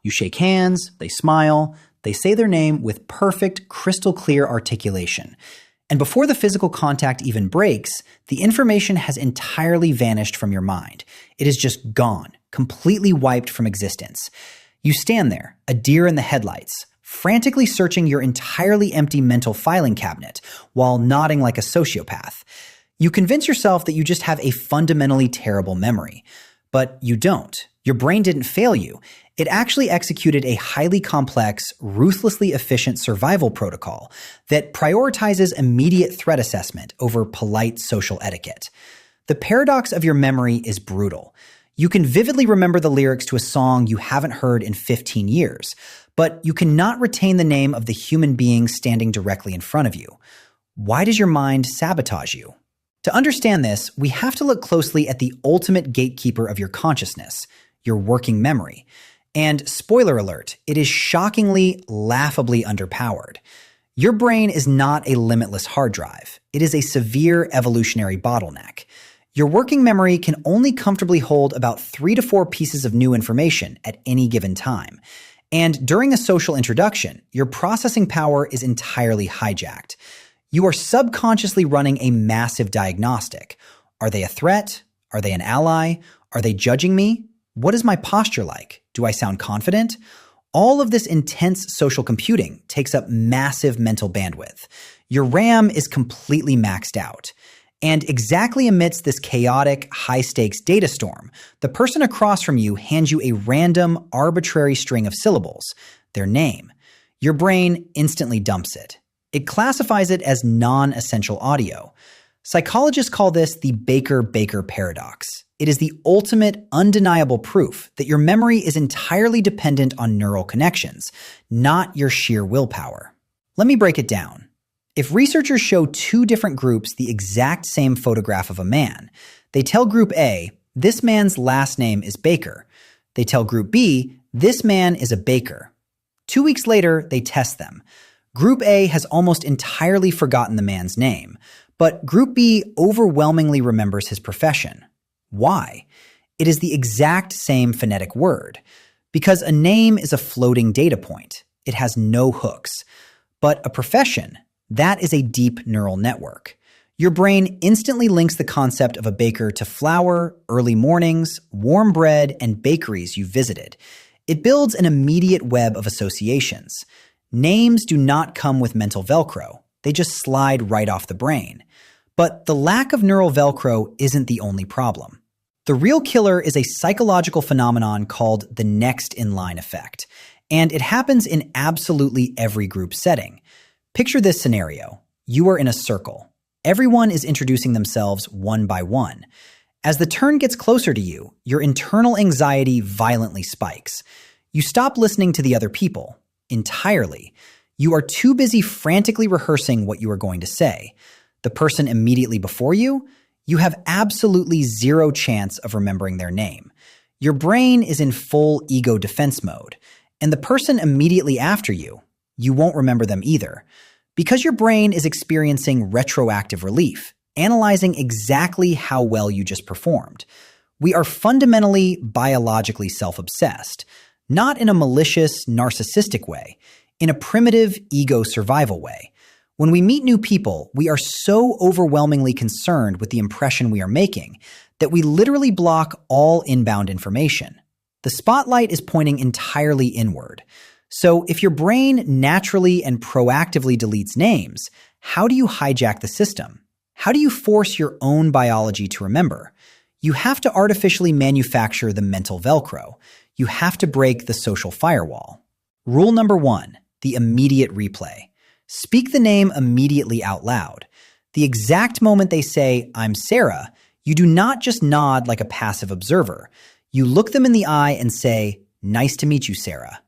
You shake hands, they smile, they say their name with perfect, crystal clear articulation. And before the physical contact even breaks, the information has entirely vanished from your mind. It is just gone, completely wiped from existence. You stand there, a deer in the headlights, frantically searching your entirely empty mental filing cabinet while nodding like a sociopath. You convince yourself that you just have a fundamentally terrible memory. But you don't. Your brain didn't fail you. It actually executed a highly complex, ruthlessly efficient survival protocol that prioritizes immediate threat assessment over polite social etiquette. The paradox of your memory is brutal. You can vividly remember the lyrics to a song you haven't heard in 15 years, but you cannot retain the name of the human being standing directly in front of you. Why does your mind sabotage you? To understand this, we have to look closely at the ultimate gatekeeper of your consciousness, your working memory. And spoiler alert, it is shockingly, laughably underpowered. Your brain is not a limitless hard drive. It is a severe evolutionary bottleneck. Your working memory can only comfortably hold about 3 to 4 pieces of new information at any given time. And during a social introduction, your processing power is entirely hijacked. You are subconsciously running a massive diagnostic. Are they a threat? Are they an ally? Are they judging me? What is my posture like? Do I sound confident? All of this intense social computing takes up massive mental bandwidth. Your RAM is completely maxed out. And exactly amidst this chaotic, high-stakes data storm, the person across from you hands you a random, arbitrary string of syllables, their name. Your brain instantly dumps it. It classifies it as non-essential audio. Psychologists call this the Baker-Baker paradox. It is the ultimate, undeniable proof that your memory is entirely dependent on neural connections, not your sheer willpower. Let me break it down. If researchers show 2 different groups the exact same photograph of a man, they tell Group A, this man's last name is Baker. They tell Group B, this man is a baker. 2 weeks later, they test them. Group A has almost entirely forgotten the man's name, but Group B overwhelmingly remembers his profession. Why? It is the exact same phonetic word. Because a name is a floating data point. It has no hooks. But a profession, that is a deep neural network. Your brain instantly links the concept of a baker to flour, early mornings, warm bread, and bakeries you visited. It builds an immediate web of associations. Names do not come with mental Velcro. They just slide right off the brain. But the lack of neural Velcro isn't the only problem. The real killer is a psychological phenomenon called the next in line effect. And it happens in absolutely every group setting. Picture this scenario. You are in a circle. Everyone is introducing themselves one by one. As the turn gets closer to you, your internal anxiety violently spikes. You stop listening to the other people. Entirely. You are too busy frantically rehearsing what you are going to say. The person immediately before you, you have absolutely zero chance of remembering their name. Your brain is in full ego defense mode. And the person immediately after you, you won't remember them either. Because your brain is experiencing retroactive relief, analyzing exactly how well you just performed. We are fundamentally biologically self-obsessed. Not in a malicious, narcissistic way, in a primitive ego survival way. When we meet new people, we are so overwhelmingly concerned with the impression we are making that we literally block all inbound information. The spotlight is pointing entirely inward. So if your brain naturally and proactively deletes names, how do you hijack the system? How do you force your own biology to remember? You have to artificially manufacture the mental Velcro. You have to break the social firewall. Rule number 1, the immediate replay. Speak the name immediately out loud. The exact moment they say, "I'm Sarah," you do not just nod like a passive observer. You look them in the eye and say, "Nice to meet you, Sarah."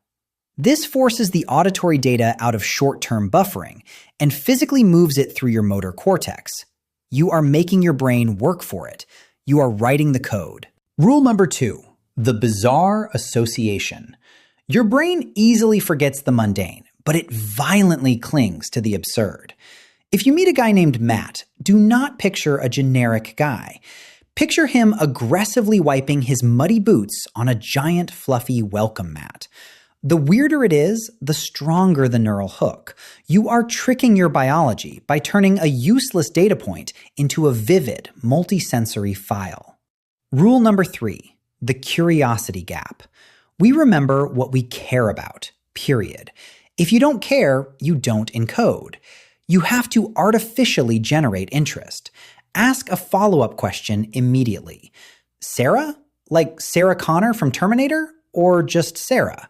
This forces the auditory data out of short-term buffering and physically moves it through your motor cortex. You are making your brain work for it. You are writing the code. Rule number 2, the bizarre association. Your brain easily forgets the mundane, but it violently clings to the absurd. If you meet a guy named Matt, do not picture a generic guy. Picture him aggressively wiping his muddy boots on a giant fluffy welcome mat. The weirder it is, the stronger the neural hook. You are tricking your biology by turning a useless data point into a vivid, multisensory file. Rule number 3, the curiosity gap. We remember what we care about, period. If you don't care, you don't encode. You have to artificially generate interest. Ask a follow-up question immediately. Sarah? Like Sarah Connor from Terminator? Or just Sarah?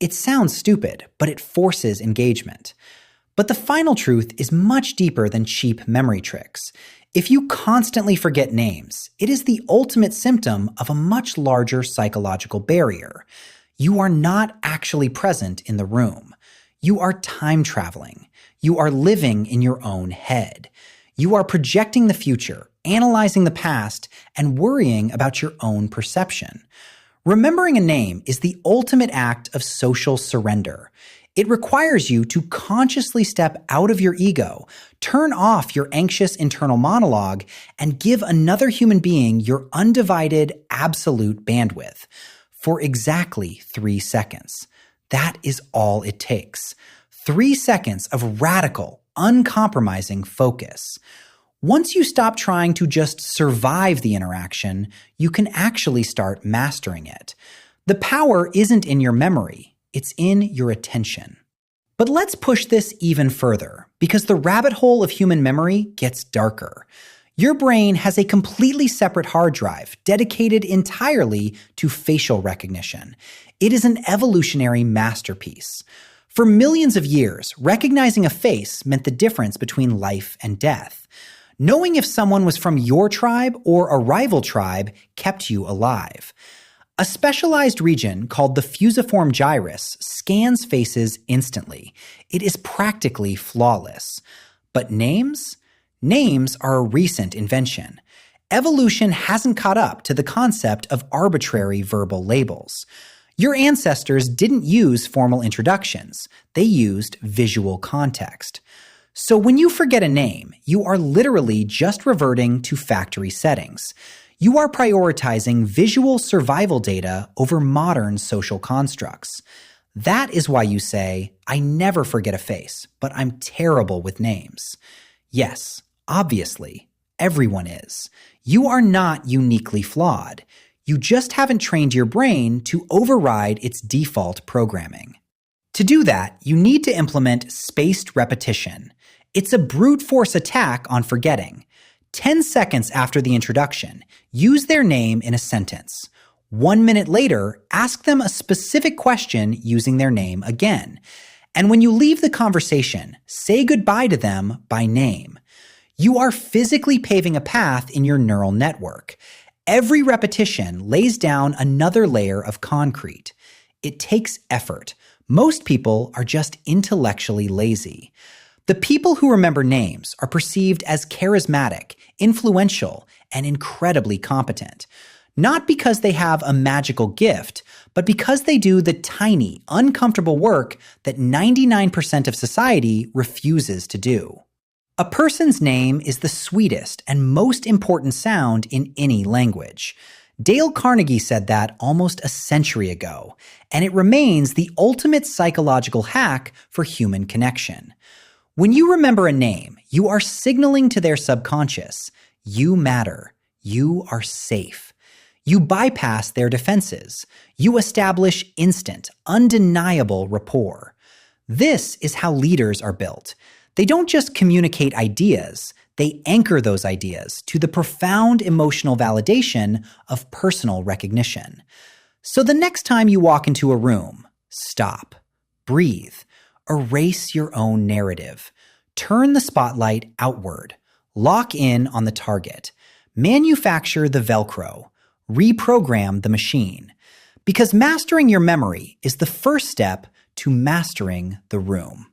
It sounds stupid, but it forces engagement. But the final truth is much deeper than cheap memory tricks. If you constantly forget names, it is the ultimate symptom of a much larger psychological barrier. You are not actually present in the room. You are time traveling. You are living in your own head. You are projecting the future, analyzing the past, and worrying about your own perception. Remembering a name is the ultimate act of social surrender. It requires you to consciously step out of your ego, turn off your anxious internal monologue, and give another human being your undivided, absolute bandwidth for exactly 3 seconds. That is all it takes. 3 seconds of radical, uncompromising focus. Once you stop trying to just survive the interaction, you can actually start mastering it. The power isn't in your memory, it's in your attention. But let's push this even further, because the rabbit hole of human memory gets darker. Your brain has a completely separate hard drive dedicated entirely to facial recognition. It is an evolutionary masterpiece. For millions of years, recognizing a face meant the difference between life and death. Knowing if someone was from your tribe or a rival tribe kept you alive. A specialized region called the fusiform gyrus scans faces instantly. It is practically flawless. But names? Names are a recent invention. Evolution hasn't caught up to the concept of arbitrary verbal labels. Your ancestors didn't use formal introductions. They used visual context. So when you forget a name, you are literally just reverting to factory settings. You are prioritizing visual survival data over modern social constructs. That is why you say, I never forget a face, but I'm terrible with names. Yes, obviously, everyone is. You are not uniquely flawed. You just haven't trained your brain to override its default programming. To do that, you need to implement spaced repetition. It's a brute force attack on forgetting. 10 seconds after the introduction, use their name in a sentence. 1 minute later, ask them a specific question using their name again. And when you leave the conversation, say goodbye to them by name. You are physically paving a path in your neural network. Every repetition lays down another layer of concrete. It takes effort. Most people are just intellectually lazy. The people who remember names are perceived as charismatic, influential, and incredibly competent. Not because they have a magical gift, but because they do the tiny, uncomfortable work that 99% of society refuses to do. A person's name is the sweetest and most important sound in any language. Dale Carnegie said that almost a century ago, and it remains the ultimate psychological hack for human connection. When you remember a name, you are signaling to their subconscious, you matter, you are safe. You bypass their defenses. You establish instant, undeniable rapport. This is how leaders are built. They don't just communicate ideas, they anchor those ideas to the profound emotional validation of personal recognition. So the next time you walk into a room, stop, breathe, erase your own narrative, turn the spotlight outward, lock in on the target, manufacture the Velcro, reprogram the machine. Because mastering your memory is the first step to mastering the room.